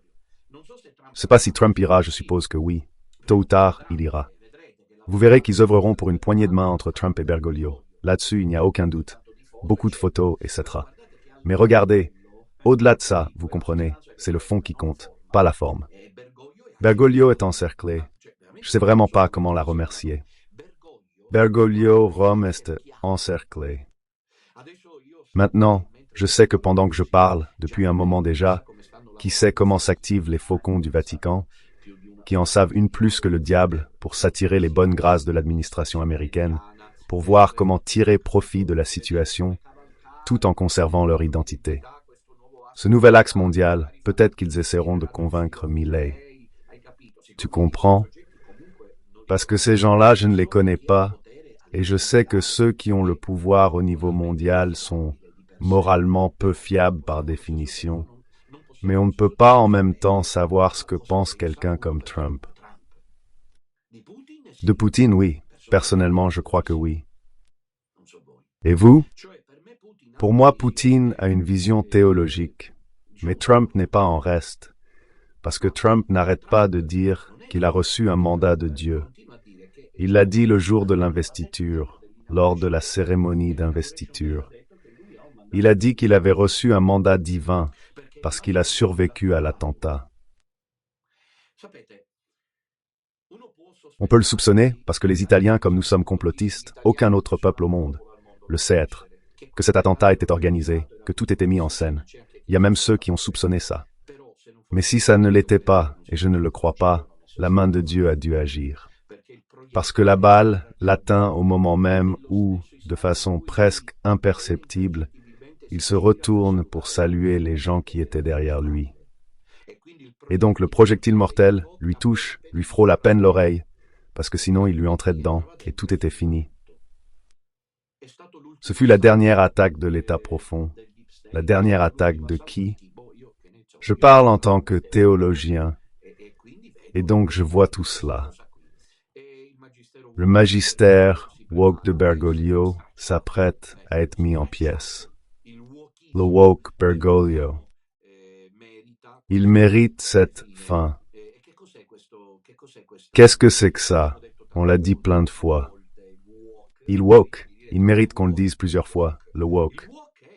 Je ne sais pas si Trump ira, je suppose que oui. Tôt ou tard, il ira. Vous verrez qu'ils œuvreront pour une poignée de main entre Trump et Bergoglio. Là-dessus, il n'y a aucun doute. Beaucoup de photos, etc. Mais regardez, au-delà de ça, vous comprenez, c'est le fond qui compte, pas la forme. Bergoglio est encerclé. Je sais vraiment pas comment la remercier. Bergoglio, Rome est encerclé. Maintenant, je sais que pendant que je parle, depuis un moment déjà, qui sait comment s'activent les faucons du Vatican, qui en savent une plus que le diable pour s'attirer les bonnes grâces de l'administration américaine, pour voir comment tirer profit de la situation, tout en conservant leur identité. Ce nouvel axe mondial, peut-être qu'ils essaieront de convaincre Milei. Tu comprends? Parce que ces gens-là, je ne les connais pas, et je sais que ceux qui ont le pouvoir au niveau mondial sont moralement peu fiables par définition. Mais on ne peut pas en même temps savoir ce que pense quelqu'un comme Trump. De Poutine, oui. Personnellement, je crois que oui. Et vous? Pour moi, Poutine a une vision théologique, mais Trump n'est pas en reste, parce que Trump n'arrête pas de dire qu'il a reçu un mandat de Dieu. Il l'a dit le jour de l'investiture, lors de la cérémonie d'investiture. Il a dit qu'il avait reçu un mandat divin, parce qu'il a survécu à l'attentat. On peut le soupçonner parce que les Italiens, comme nous sommes complotistes, aucun autre peuple au monde le sait être, que cet attentat était organisé, que tout était mis en scène. Il y a même ceux qui ont soupçonné ça. Mais si ça ne l'était pas, et je ne le crois pas, la main de Dieu a dû agir. Parce que la balle l'atteint au moment même où, de façon presque imperceptible, il se retourne pour saluer les gens qui étaient derrière lui. Et donc le projectile mortel lui touche, lui frôle à peine l'oreille, parce que sinon il lui entrait dedans, et tout était fini. Ce fut la dernière attaque de l'État profond. La dernière attaque de qui? Je parle en tant que théologien, et donc je vois tout cela. Le magistère woke de Bergoglio s'apprête à être mis en pièces. Le woke Bergoglio. Il mérite cette fin. Qu'est-ce que c'est que ça? On l'a dit plein de fois. Il woke. Il mérite qu'on le dise plusieurs fois, le woke.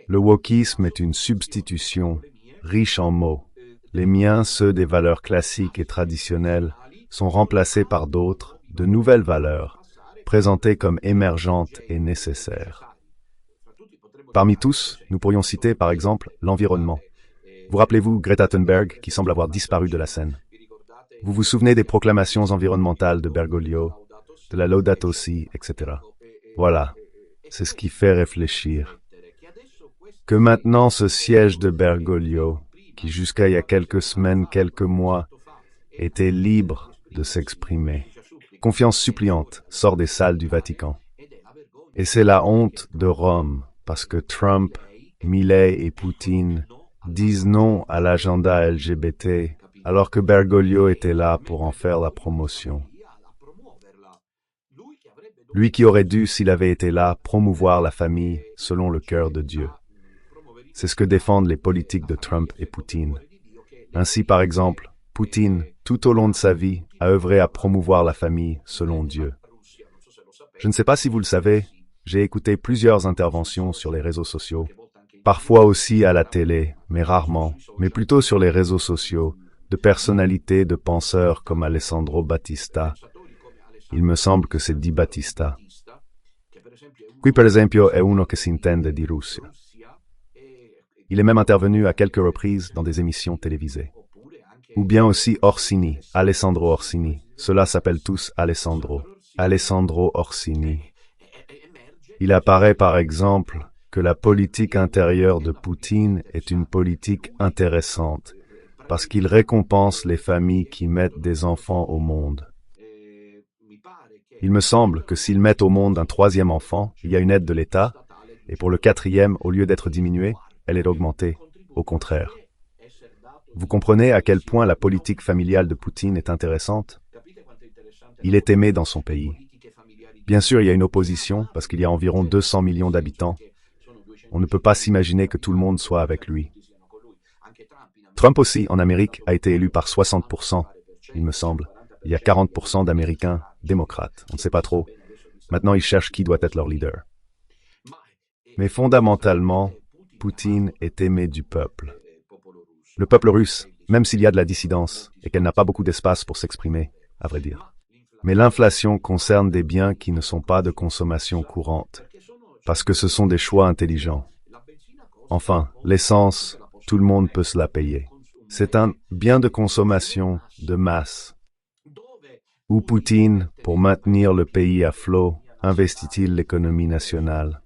Le wokisme est une substitution, riche en mots. Les miens, ceux des valeurs classiques et traditionnelles, sont remplacés par d'autres, de nouvelles valeurs, présentées comme émergentes et nécessaires. Parmi tous, nous pourrions citer par exemple l'environnement. Vous rappelez-vous Greta Thunberg qui semble avoir disparu de la scène? Vous vous souvenez des proclamations environnementales de Bergoglio, de la Laudato Si, etc. Voilà, c'est ce qui fait réfléchir. Que maintenant ce siège de Bergoglio, qui jusqu'à il y a quelques semaines, quelques mois, était libre de s'exprimer. Confiance suppliante sort des salles du Vatican. Et c'est la honte de Rome, parce que Trump, Milei et Poutine disent non à l'agenda LGBT, alors que Bergoglio était là pour en faire la promotion. Lui qui aurait dû, s'il avait été là, promouvoir la famille selon le cœur de Dieu. C'est ce que défendent les politiques de Trump et Poutine. Ainsi, par exemple, Poutine, tout au long de sa vie, a œuvré à promouvoir la famille selon Dieu. Je ne sais pas si vous le savez, j'ai écouté plusieurs interventions sur les réseaux sociaux, parfois aussi à la télé, mais rarement, mais plutôt sur les réseaux sociaux, de personnalités, de penseurs comme Alessandro Battista. Il me semble que c'est Di Battista. Qui per esempio è uno che si intende di Russia. Il est même intervenu à quelques reprises dans des émissions télévisées. Ou bien aussi Orsini, Alessandro Orsini. Ceux-là s'appellent tous Alessandro. Alessandro Orsini. Il apparaît par exemple que la politique intérieure de Poutine est une politique intéressante, parce qu'il récompense les familles qui mettent des enfants au monde. Il me semble que s'ils mettent au monde un troisième enfant, il y a une aide de l'État, et pour le quatrième, au lieu d'être diminuée, elle est augmentée, au contraire. Vous comprenez à quel point la politique familiale de Poutine est intéressante? Il est aimé dans son pays. Bien sûr, il y a une opposition, parce qu'il y a environ 200 millions d'habitants. On ne peut pas s'imaginer que tout le monde soit avec lui. Trump aussi, en Amérique, a été élu par 60%, il me semble. Il y a 40% d'Américains démocrates. On ne sait pas trop. Maintenant, ils cherchent qui doit être leur leader. Mais fondamentalement, Poutine est aimé du peuple. Le peuple russe, même s'il y a de la dissidence et qu'elle n'a pas beaucoup d'espace pour s'exprimer, à vrai dire. Mais l'inflation concerne des biens qui ne sont pas de consommation courante. parce que ce sont des choix intelligents. Enfin, l'essence, tout le monde peut se la payer. C'est un bien de consommation de masse. Où Poutine, pour maintenir le pays à flot, investit-il l'économie nationale?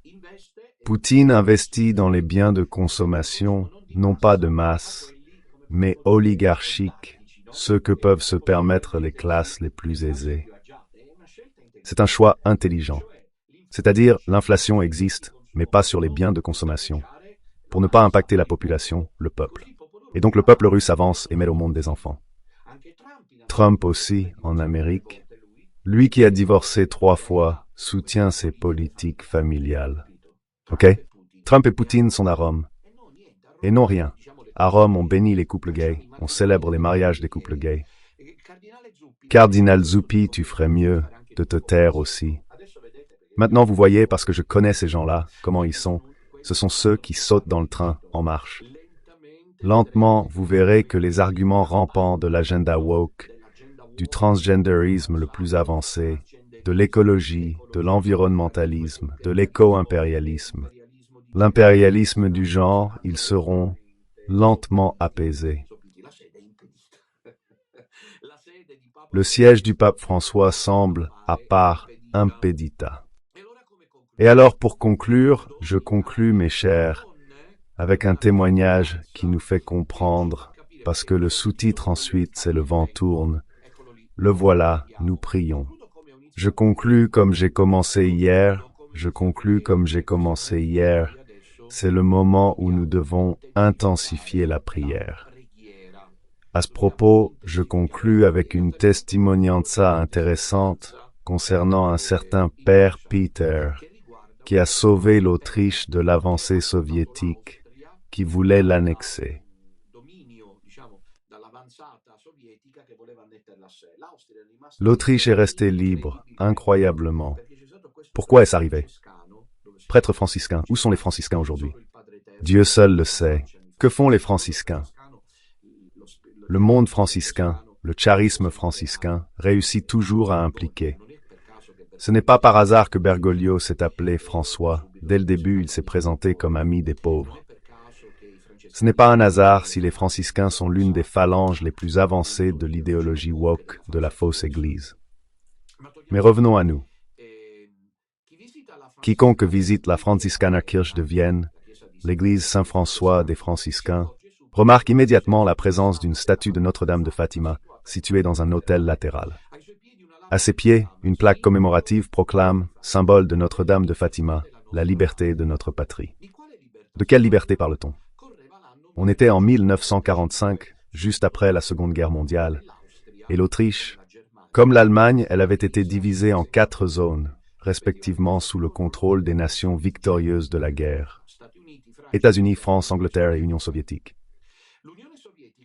Poutine investit dans les biens de consommation, non pas de masse, mais oligarchiques, ceux que peuvent se permettre les classes les plus aisées. C'est un choix intelligent. C'est-à-dire, l'inflation existe, mais pas sur les biens de consommation, pour ne pas impacter la population, le peuple. Et donc le peuple russe avance et met au monde des enfants. Trump aussi, en Amérique, lui qui a divorcé 3 fois, soutient ses politiques familiales. Ok? Trump et Poutine sont à Rome. Et non rien. À Rome, on bénit les couples gays, on célèbre les mariages des couples gays. Cardinal Zuppi, tu ferais mieux de te taire aussi. Maintenant, vous voyez, parce que je connais ces gens-là, comment ils sont. Ce sont ceux qui sautent dans le train en marche. Lentement, vous verrez que les arguments rampants de l'agenda woke, du transgenderisme le plus avancé, de l'écologie, de l'environnementalisme, de l'éco-impérialisme, l'impérialisme du genre, ils seront lentement apaisés. Le siège du pape François semble, à part, impedita. Et alors, pour conclure, je conclus, mes chers, avec un témoignage qui nous fait comprendre, parce que le sous-titre ensuite, c'est le vent tourne. Le voilà, nous prions. Je conclus comme j'ai commencé hier, c'est le moment où nous devons intensifier la prière. À ce propos, je conclus avec une testimonianza intéressante concernant un certain père Peter, qui a sauvé l'Autriche de l'avancée soviétique, qui voulait l'annexer. L'Autriche est restée libre, incroyablement. Pourquoi est-ce arrivé? Prêtre franciscain, où sont les franciscains aujourd'hui? Dieu seul le sait. Que font les franciscains? Le monde franciscain, le charisme franciscain, réussit toujours à impliquer. Ce n'est pas par hasard que Bergoglio s'est appelé François. Dès le début, il s'est présenté comme ami des pauvres. Ce n'est pas un hasard si les franciscains sont l'une des phalanges les plus avancées de l'idéologie woke de la fausse Église. Mais revenons à nous. Quiconque visite la Franziskanerkirche de Vienne, l'église Saint-François des franciscains, remarque immédiatement la présence d'une statue de Notre-Dame de Fatima, située dans un autel latéral. À ses pieds, une plaque commémorative proclame, symbole de Notre-Dame de Fatima, la liberté de notre patrie. De quelle liberté parle-t-on? On était en 1945, juste après la Seconde Guerre mondiale, et l'Autriche, comme l'Allemagne, elle avait été divisée en 4 zones, respectivement sous le contrôle des nations victorieuses de la guerre. États-Unis, France, Angleterre et Union soviétique.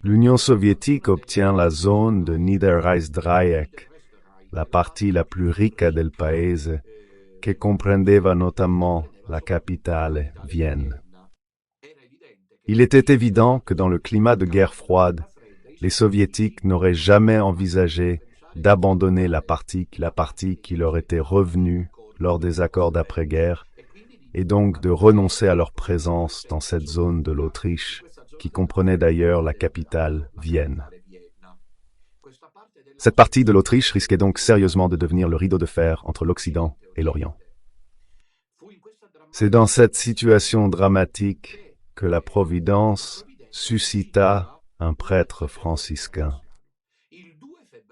L'Union soviétique obtient la zone de Niederreichsdreieck, la partie la plus ricca del paese, che comprendeva notamment la capitale, Vienne. Il était évident que dans le climat de guerre froide, les soviétiques n'auraient jamais envisagé d'abandonner la partie qui leur était revenue lors des accords d'après-guerre, et donc de renoncer à leur présence dans cette zone de l'Autriche, qui comprenait d'ailleurs la capitale, Vienne. Cette partie de l'Autriche risquait donc sérieusement de devenir le rideau de fer entre l'Occident et l'Orient. C'est dans cette situation dramatique que la Providence suscita un prêtre franciscain.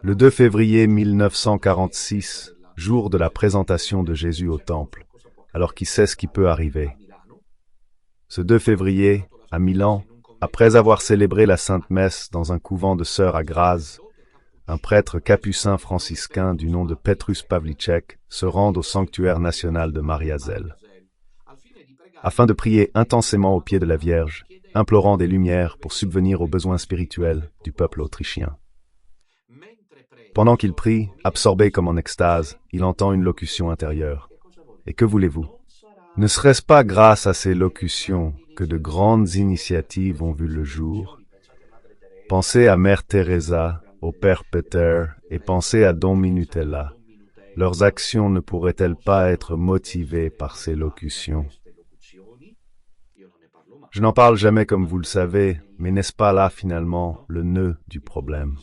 Le 2 février 1946, jour de la présentation de Jésus au Temple, alors qui sait ce qui peut arriver. Ce 2 février, à Milan, après avoir célébré la Sainte Messe dans un couvent de sœurs à Graz, un prêtre capucin franciscain du nom de Petrus Pavlicek se rend au sanctuaire national de Mariazell, afin de prier intensément au pied de la Vierge, implorant des lumières pour subvenir aux besoins spirituels du peuple autrichien. Pendant qu'il prie, absorbé comme en extase, il entend une locution intérieure. Et que voulez-vous? Ne serait-ce pas grâce à ces locutions que de grandes initiatives ont vu le jour? Pensez à Mère Teresa, au Père Peter et pensez à Don Minutella, leurs actions ne pourraient-elles pas être motivées par ces locutions? Je n'en parle jamais comme vous le savez, mais n'est-ce pas là finalement le nœud du problème?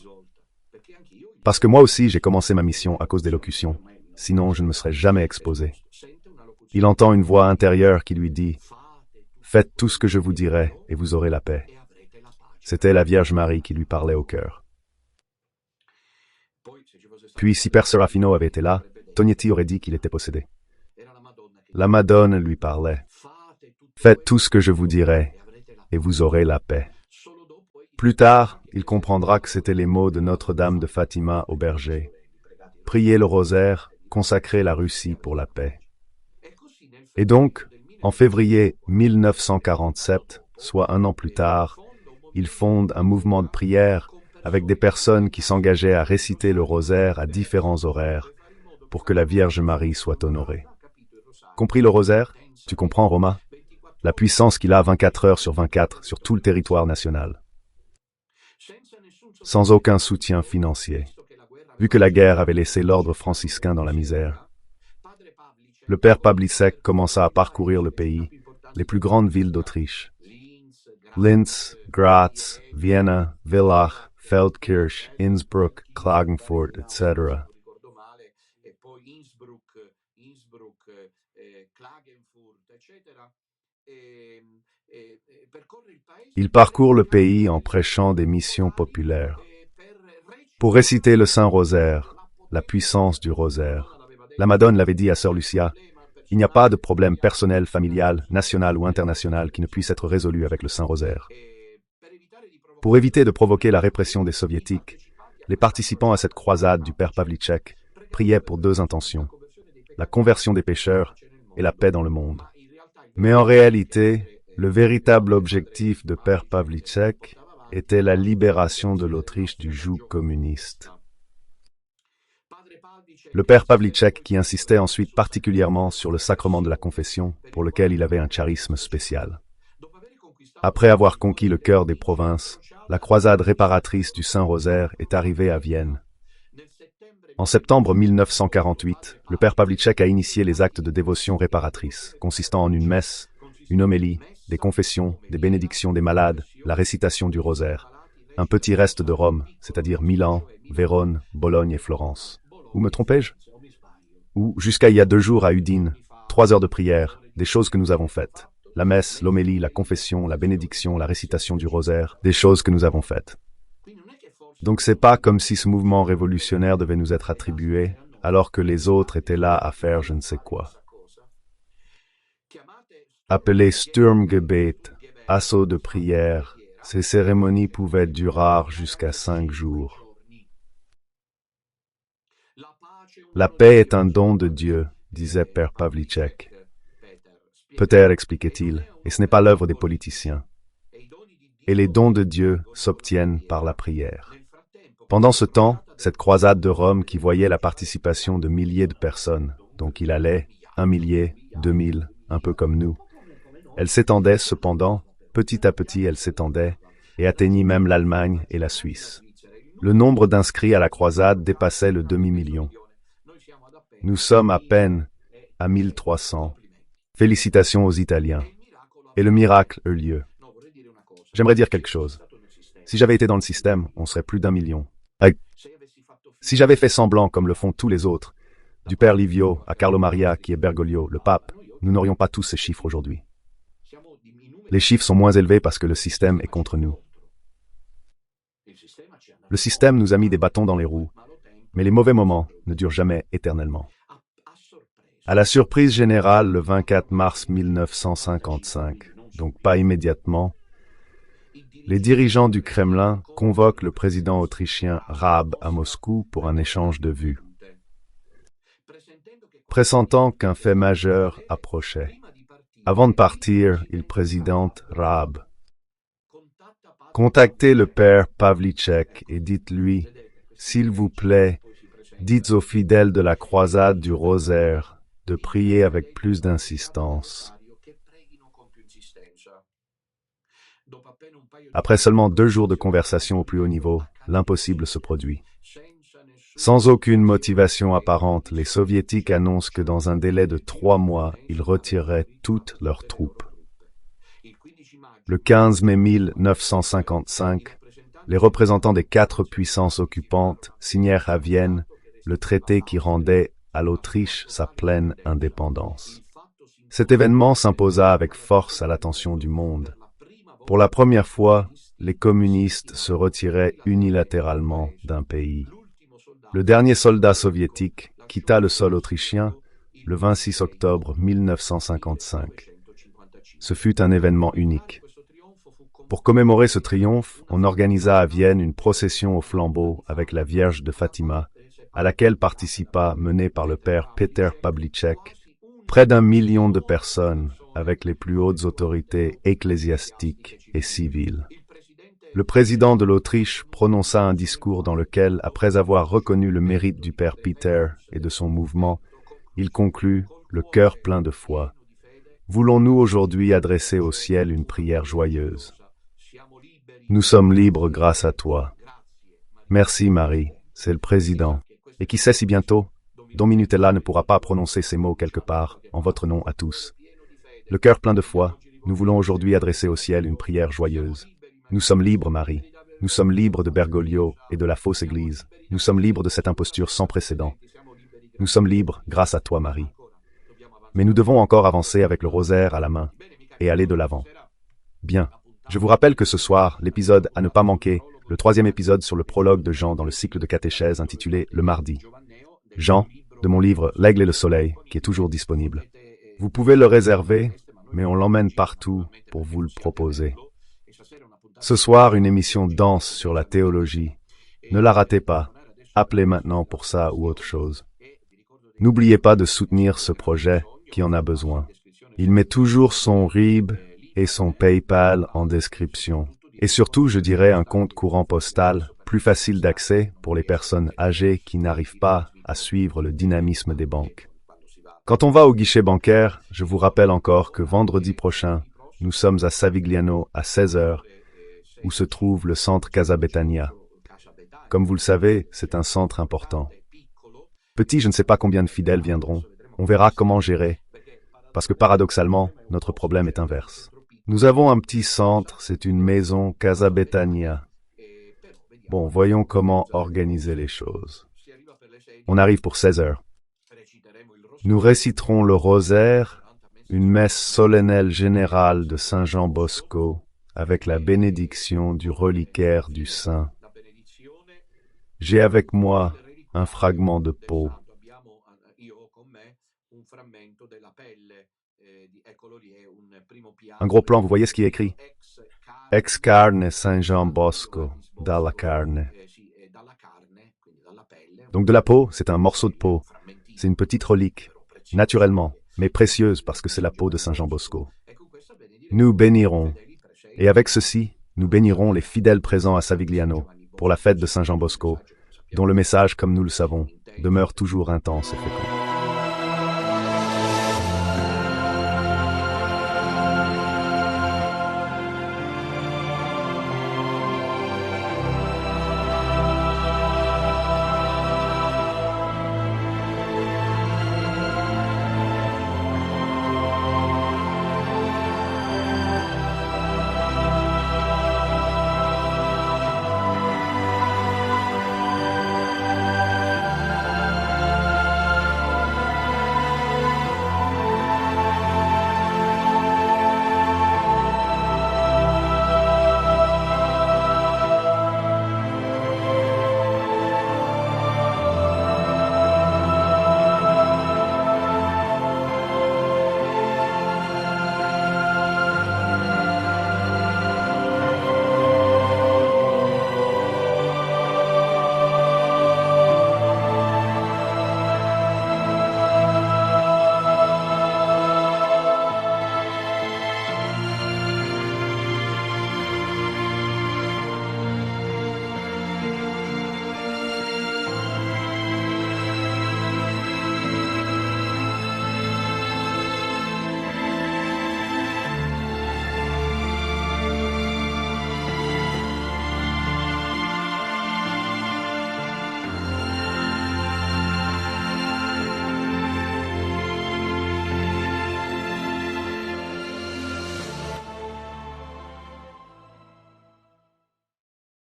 Parce que moi aussi j'ai commencé ma mission à cause des locutions, sinon je ne me serais jamais exposé. Il entend une voix intérieure qui lui dit « Faites tout ce que je vous dirai et vous aurez la paix ». C'était la Vierge Marie qui lui parlait au cœur. Puis si Père Serafino avait été là, Tognetti aurait dit qu'il était possédé. La Madone lui parlait « Faites tout ce que je vous dirai et vous aurez la paix ». Plus tard, il comprendra que c'étaient les mots de Notre-Dame de Fatima au berger. Priez le rosaire, consacrez la Russie pour la paix. Et donc, en février 1947, soit un an plus tard, il fonde un mouvement de prière avec des personnes qui s'engageaient à réciter le rosaire à différents horaires pour que la Vierge Marie soit honorée. Compris le rosaire? Tu comprends, Roma? La puissance qu'il a 24 heures sur 24 sur tout le territoire national. Sans aucun soutien financier, vu que la guerre avait laissé l'ordre franciscain dans la misère. Le père Pavlicek commença à parcourir le pays, les plus grandes villes d'Autriche. Linz, Graz, Vienna, Villach, Feldkirch, Innsbruck, Klagenfurt, etc. Il parcourt le pays en prêchant des missions populaires. Pour réciter le Saint-Rosaire, la puissance du rosaire. La Madone l'avait dit à Sœur Lucia, il n'y a pas de problème personnel, familial, national ou international qui ne puisse être résolu avec le Saint-Rosaire. Pour éviter de provoquer la répression des Soviétiques, les participants à cette croisade du père Pavlicek priaient pour deux intentions, la conversion des pécheurs et la paix dans le monde. Mais en réalité, le véritable objectif de père Pavlicek était la libération de l'Autriche du joug communiste. Le père Pavlicek qui insistait ensuite particulièrement sur le sacrement de la confession, pour lequel il avait un charisme spécial. Après avoir conquis le cœur des provinces, la croisade réparatrice du Saint-Rosaire est arrivée à Vienne. En septembre 1948, le père Pavlicek a initié les actes de dévotion réparatrice, consistant en une messe, une homélie, des confessions, des bénédictions des malades, la récitation du rosaire, un petit reste de Rome, c'est-à-dire Milan, Vérone, Bologne et Florence. Où me trompais-je? Ou jusqu'à il y a 2 jours à Udine, 3 heures de prière, des choses que nous avons faites. La messe, l'homélie, la confession, la bénédiction, la récitation du rosaire, des choses que nous avons faites. Donc c'est pas comme si ce mouvement révolutionnaire devait nous être attribué, alors que les autres étaient là à faire je ne sais quoi. Appelé Sturmgebet, assaut de prière, ces cérémonies pouvaient durer jusqu'à 5 jours. La paix est un don de Dieu, disait père Pavlicek. Peut-être, expliquait-il, et ce n'est pas l'œuvre des politiciens. Et les dons de Dieu s'obtiennent par la prière. Pendant ce temps, cette croisade de Rome qui voyait la participation de milliers de personnes, donc il allait, 1 millier, 2000, un peu comme nous. Elle s'étendait cependant, petit à petit elle s'étendait, et atteignit même l'Allemagne et la Suisse. Le nombre d'inscrits à la croisade dépassait le demi-million. Nous sommes à peine à 1300. Félicitations aux Italiens. Et le miracle eut lieu. J'aimerais dire quelque chose. Si j'avais été dans le système, on serait plus d'1 million. Si j'avais fait semblant comme le font tous les autres, du père Livio à Carlo Maria qui est Bergoglio, le pape, nous n'aurions pas tous ces chiffres aujourd'hui. Les chiffres sont moins élevés parce que le système est contre nous. Le système nous a mis des bâtons dans les roues, mais les mauvais moments ne durent jamais éternellement. À la surprise générale, le 24 mars 1955, donc pas immédiatement, les dirigeants du Kremlin convoquent le président autrichien Raab à Moscou pour un échange de vues. Pressentant qu'un fait majeur approchait, avant de partir, il présidente Raab. Contactez le père Pavlicek et dites-lui, s'il vous plaît, dites aux fidèles de la croisade du rosaire de prier avec plus d'insistance. Après seulement 2 jours de conversation au plus haut niveau, l'impossible se produit. Sans aucune motivation apparente, les Soviétiques annoncent que dans un délai de 3 mois, ils retireraient toutes leurs troupes. Le 15 mai 1955, les représentants des 4 puissances occupantes signèrent à Vienne le traité qui rendait à l'Autriche sa pleine indépendance. Cet événement s'imposa avec force à l'attention du monde. Pour la première fois, les communistes se retiraient unilatéralement d'un pays. Le dernier soldat soviétique quitta le sol autrichien le 26 octobre 1955. Ce fut un événement unique. Pour commémorer ce triomphe, on organisa à Vienne une procession au flambeau avec la Vierge de Fatima, à laquelle participa, menée par le père Peter Pavlicek, près d'1 million de personnes avec les plus hautes autorités ecclésiastiques et civiles. Le président de l'Autriche prononça un discours dans lequel, après avoir reconnu le mérite du père Peter et de son mouvement, il conclut, le cœur plein de foi. Voulons-nous aujourd'hui adresser au ciel une prière joyeuse? Nous sommes libres grâce à toi. Merci Marie, c'est le président. Et qui sait si bientôt, Don Minutella ne pourra pas prononcer ces mots quelque part, en votre nom à tous. Le cœur plein de foi, nous voulons aujourd'hui adresser au ciel une prière joyeuse. Nous sommes libres, Marie. Nous sommes libres de Bergoglio et de la fausse Église. Nous sommes libres de cette imposture sans précédent. Nous sommes libres grâce à toi, Marie. Mais nous devons encore avancer avec le rosaire à la main et aller de l'avant. Bien. Je vous rappelle que ce soir, l'épisode à ne pas manquer, le 3e épisode sur le prologue de Jean dans le cycle de catéchèse intitulé « Le mardi ». Jean, de mon livre « L'aigle et le soleil », qui est toujours disponible. Vous pouvez le réserver, mais on l'emmène partout pour vous le proposer. Ce soir, une émission dense sur la théologie. Ne la ratez pas. Appelez maintenant pour ça ou autre chose. N'oubliez pas de soutenir ce projet qui en a besoin. Il met toujours son RIB et son PayPal en description. Et surtout, je dirais un compte courant postal, plus facile d'accès pour les personnes âgées qui n'arrivent pas à suivre le dynamisme des banques. Quand on va au guichet bancaire, je vous rappelle encore que vendredi prochain, nous sommes à Savigliano à 16h, où se trouve le centre Casa Betania. Comme vous le savez, c'est un centre important. Petit, je ne sais pas combien de fidèles viendront. On verra comment gérer. Parce que paradoxalement, notre problème est inverse. Nous avons un petit centre, c'est une maison Casa Betania. Bon, voyons comment organiser les choses. On arrive pour 16h. Nous réciterons le rosaire, une messe solennelle générale de Saint Jean Bosco, avec la bénédiction du reliquaire du saint. J'ai avec moi un fragment de peau. Un gros plan, vous voyez ce qui est écrit? Ex carne Saint Jean Bosco, dalla carne. Donc de la peau, c'est un morceau de peau. C'est une petite relique, naturellement, mais précieuse parce que c'est la peau de Saint Jean Bosco. Nous bénirons. Et avec ceci, nous bénirons les fidèles présents à Savigliano pour la fête de Saint Jean Bosco, dont le message, comme nous le savons, demeure toujours intense et fécond.